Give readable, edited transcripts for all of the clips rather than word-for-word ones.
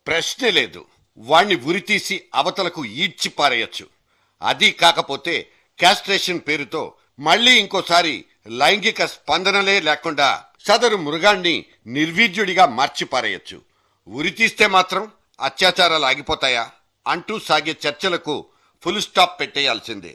ప్రశ్నే లేదు. వాణ్ణి ఉరితీసి అవతలకు ఈడ్చి పారేయచ్చు. అది కాకపోతే క్యాస్ట్రేషన్ పేరుతో మళ్లీ ఇంకోసారి లైంగిక స్పందనలే లేకుండా సదరు మృగాన్ని నిర్వీర్యుడిగా మార్చిపారేయచ్చు. ఉరితీస్తే మాత్రం అత్యాచారాలు ఆగిపోతాయా అంటూ సాగే చర్చలకు ఫుల్ స్టాప్ పెట్టేయాల్సిందే.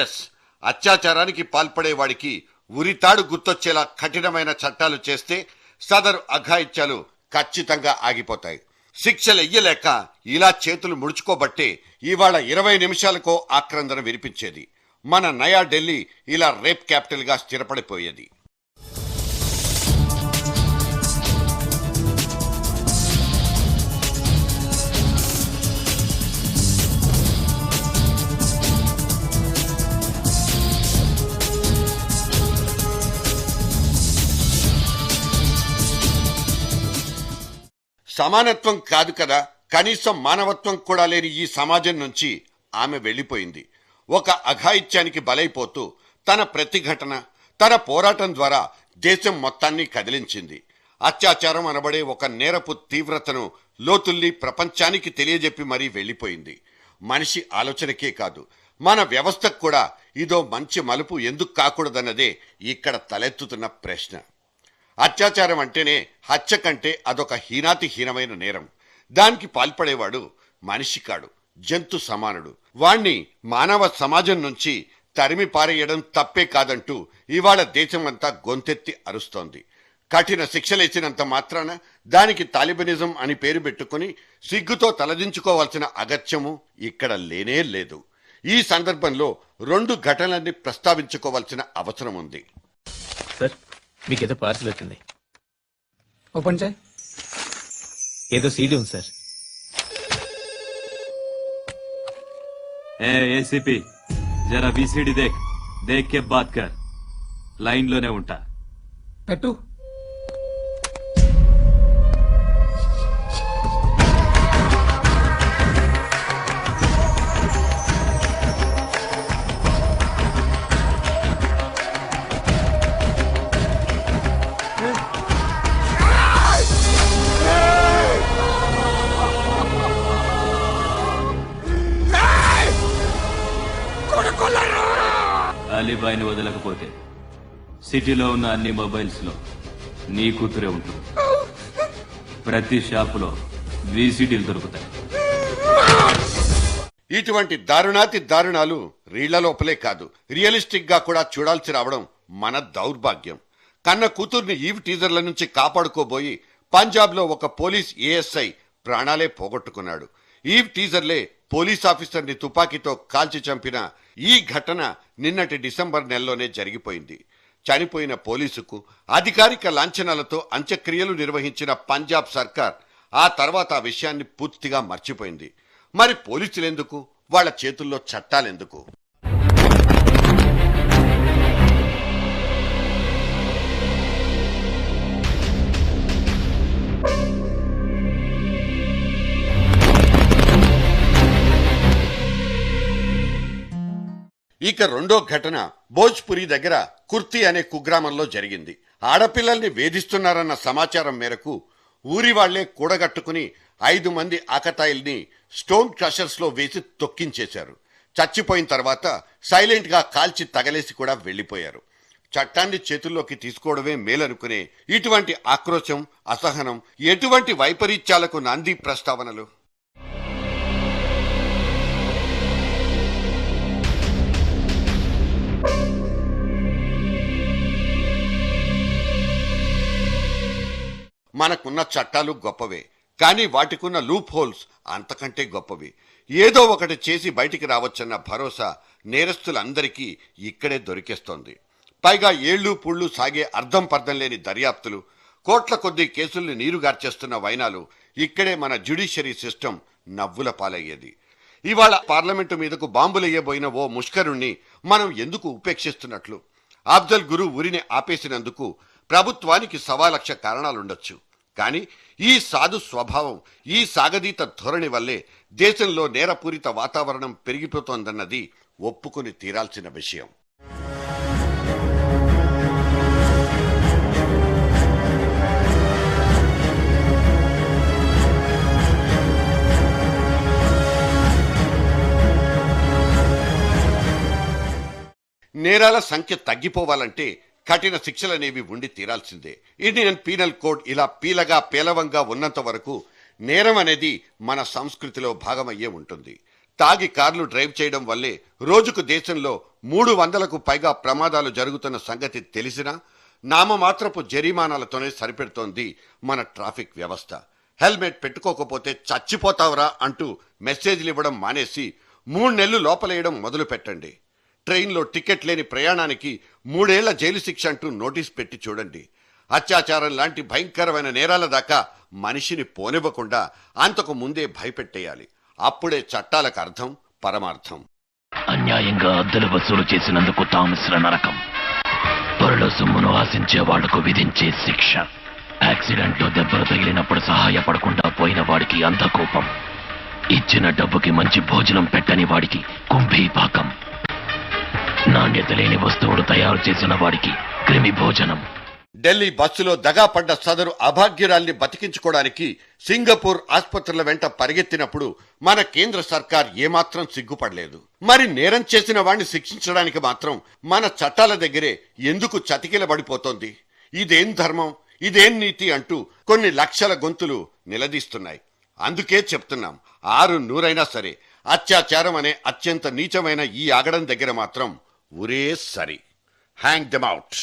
ఎస్, అత్యాచారానికి పాల్పడేవాడికి ఉరితాడు గుర్తొచ్చేలా కఠినమైన చట్టాలు చేస్తే సదరు అఘాయిత్యాలు ఖచ్చితంగా ఆగిపోతాయి. శిక్షలెయ్యలేక ఇలా చేతులు ముడుచుకోబట్టే ఇవాళ 20 నిమిషాలకో ఆక్రందన వినిపించేది. మన నయా ఢిల్లీ ఇలా రేప్ క్యాపిటల్ గా స్థిరపడిపోయేది. సమానత్వం కాదు కదా, కనీసం మానవత్వం కూడా లేని ఈ సమాజం నుంచి ఆమె వెళ్లిపోయింది. ఒక అఘాయిత్యానికి బలైపోతూ తన ప్రతిఘటన, తన పోరాటం ద్వారా దేశం మొత్తాన్ని కదిలించింది. అత్యాచారం అనబడే ఒక నేరపు తీవ్రతను లోతుల్ని ప్రపంచానికి తెలియజెప్పి మరీ వెళ్లిపోయింది. మనిషి ఆలోచనకే కాదు, మన వ్యవస్థకు కూడా ఇదో మంచి మలుపు ఎందుకు కాకూడదన్నదే ఇక్కడ తలెత్తుతున్న ప్రశ్న. అత్యాచారం అంటేనే హత్య కంటే అదొక హీనాతిహీనమైన నేరం. దానికి పాల్పడేవాడు మనిషి కాడు, జంతు సమానుడు. వాణ్ణి మానవ సమాజం నుంచి తరిమి పారేయడం తప్పే కాదంటూ ఇవాళ దేశమంతా గొంతెత్తి అరుస్తోంది. కఠిన శిక్షలేసినంత మాత్రాన దానికి తాలిబనిజం అని పేరు పెట్టుకుని సిగ్గుతో తలదించుకోవాల్సిన అగత్యము ఇక్కడ లేనే లేదు. ఈ సందర్భంలో 2 ఘటనల్ని ప్రస్తావించుకోవాల్సిన అవసరం ఉంది. సార్, మీకేదో పార్సిల్ వచ్చింది. ఓపెన్ చేయి. ఏదో సీడీ ఉంది సార్. ఏసీపీ, జరా వీసీడీ దేఖ్ కే బాత్ కర్. లైన్ లోనే ఉంటా. పెట్టు. అలీబాయిని వదలకపోతే సిటీలో ఉన్న అన్ని మొబైల్స్ లో నీ కూతురే ఉంటుంది. ప్రతి షాపులో వీసీడీలు దొరుకుతాయి. ఇటువంటి దారుణాతి దారుణాలు రీళ్ల లోపలే కాదు, రియలిస్టిక్ గా కూడా చూడాల్సి రావడం మన దౌర్భాగ్యం. కన్న కూతుర్ని ఈవ్ టీజర్ల నుంచి కాపాడుకోబోయి పంజాబ్ లో ఒక పోలీస్ ఏఎస్ఐ ప్రాణాలే పోగొట్టుకున్నాడు. ఈవ్ టీజర్లే పోలీస్ ఆఫీసర్ని తుపాకీతో కాల్చి చంపిన ఈ ఘటన నిన్నటి డిసెంబర్ నెలలోనే జరిగిపోయింది. చనిపోయిన పోలీసుకు అధికారిక లాంఛనాలతో అంత్యక్రియలు నిర్వహించిన పంజాబ్ సర్కార్ ఆ తర్వాత ఆ విషయాన్ని పూర్తిగా మర్చిపోయింది. మరి పోలీసులెందుకు, వాళ్ల చేతుల్లో చట్టాలెందుకు? ఇక రెండో ఘటన భోజ్పురి దగ్గర కుర్తి అనే కుగ్రామంలో జరిగింది. ఆడపిల్లల్ని వేధిస్తున్నారన్న సమాచారం మేరకు ఊరి వాళ్లే కూడగట్టుకుని 5 మంది ఆకతాయిల్ని స్టోన్ క్రషర్స్ లో వేసి తొక్కించేశారు. చచ్చిపోయిన తర్వాత సైలెంట్ గా కాల్చి తగలేసి కూడా వెళ్లిపోయారు. చట్టాన్ని చేతుల్లోకి తీసుకోవడమే మేలనుకునే ఇటువంటి ఆక్రోశం, అసహనం ఎటువంటి వైపరీత్యాలకు నాంది ప్రస్తావనలు? మనకున్న చట్టాలు గొప్పవే, కానీ వాటికున్న లూప్ హోల్స్ అంతకంటే గొప్పవి. ఏదో ఒకటి చేసి బయటికి రావచ్చన్న భరోసా నేరస్తులందరికీ ఇక్కడే దొరికేస్తోంది. పైగా ఏళ్లు పుళ్లు సాగే అర్థం పర్థం లేని దర్యాప్తులు, కోట్ల కొద్దీ కేసుల్ని నీరుగార్చేస్తున్న వైనాలు ఇక్కడే మన జ్యుడిషియరీ సిస్టమ్ నవ్వుల పాలయ్యేది. ఇవాళ పార్లమెంటు మీదకు బాంబులయ్యబోయిన ఓ ముష్కరుణ్ణి మనం ఎందుకు ఉపేక్షిస్తున్నట్లు? అఫ్జల్ గురు ఉరిని ఆపేసినందుకు ప్రభుత్వానికి 1,00,000 కారణాలుండొచ్చు. కానీ ఈ సాధు స్వభావం, ఈ సాగదీత ధోరణి వల్లే దేశంలో నేరపూరిత వాతావరణం పెరిగిపోతోందన్నది ఒప్పుకొని తీరాల్సిన విషయం. నేరాల సంఖ్య తగ్గిపోవాలంటే కఠిన శిక్షలనేవి ఉండి తీరాల్సిందే. ఇండియన్ పీనల్ కోడ్ ఇలా పీలగా పేలవంగా ఉన్నంత వరకు నేరం అనేది మన సంస్కృతిలో భాగమయ్యే ఉంటుంది. తాగి కార్లు డ్రైవ్ చేయడం వల్లే రోజుకు దేశంలో 300కు పైగా ప్రమాదాలు జరుగుతున్న సంగతి తెలిసినా నామమాత్రపు జరిమానాలతోనే సరిపెడుతోంది మన ట్రాఫిక్ వ్యవస్థ. హెల్మెట్ పెట్టుకోకపోతే చచ్చిపోతావురా అంటూ మెసేజ్లు ఇవ్వడం మానేసి 3 నెలలు లోపలేయడం మొదలు పెట్టండి. ట్రైన్లో టికెట్ లేని ప్రయాణానికి 3 ఏళ్ల జైలు శిక్ష అంటూ నోటీస్ పెట్టి చూడండి. అత్యాచారం లాంటి భయంకరమైన నేరాల దాకా మనిషిని పోనివ్వకుండా అంతకు ముందే భయపెట్టేయాలి. అప్పుడే చట్టాలకు అర్థం పరమార్థం. అన్యాయంగా అద్దెలు వసూలు చేసినందుకు తామిశ్ర నరకం, పరుల సొమ్మును ఆశించే వాళ్లకు విధించే శిక్ష, యాక్సిడెంట్లో దెబ్బలు తగిలినప్పుడు సహాయపడకుండా పోయిన వాడికి అంధకోపం, ఇచ్చిన డబ్బుకి మంచి భోజనం పెట్టని వాడికి కుంభీపాకం, నాణ్యత లేని వస్తువులు తయారు చేసిన వాడికి క్రిమి భోజనం. ఢిల్లీ బస్సులో దగాపడ్డ సదరు అభాగ్యురాల్ని బతికించుకోవడానికి సింగపూర్ ఆసుపత్రుల వెంట పరిగెత్తినప్పుడు మన కేంద్ర సర్కార్ ఏమాత్రం సిగ్గుపడలేదు. మరి నేరం చేసిన వాణ్ణి శిక్షించడానికి మాత్రం మన చట్టాల దగ్గరే ఎందుకు చతికిలబడిపోతోంది? ఇదేం ధర్మం, ఇదేం నీతి అంటూ కొన్ని లక్షల గొంతులు నిలదీస్తున్నాయి. అందుకే చెప్తున్నాం, 600 సరే అత్యాచారం అనే అత్యంత నీచమైన ఈ ఆగడం దగ్గర మాత్రం ఉరే సరి. Hang them out.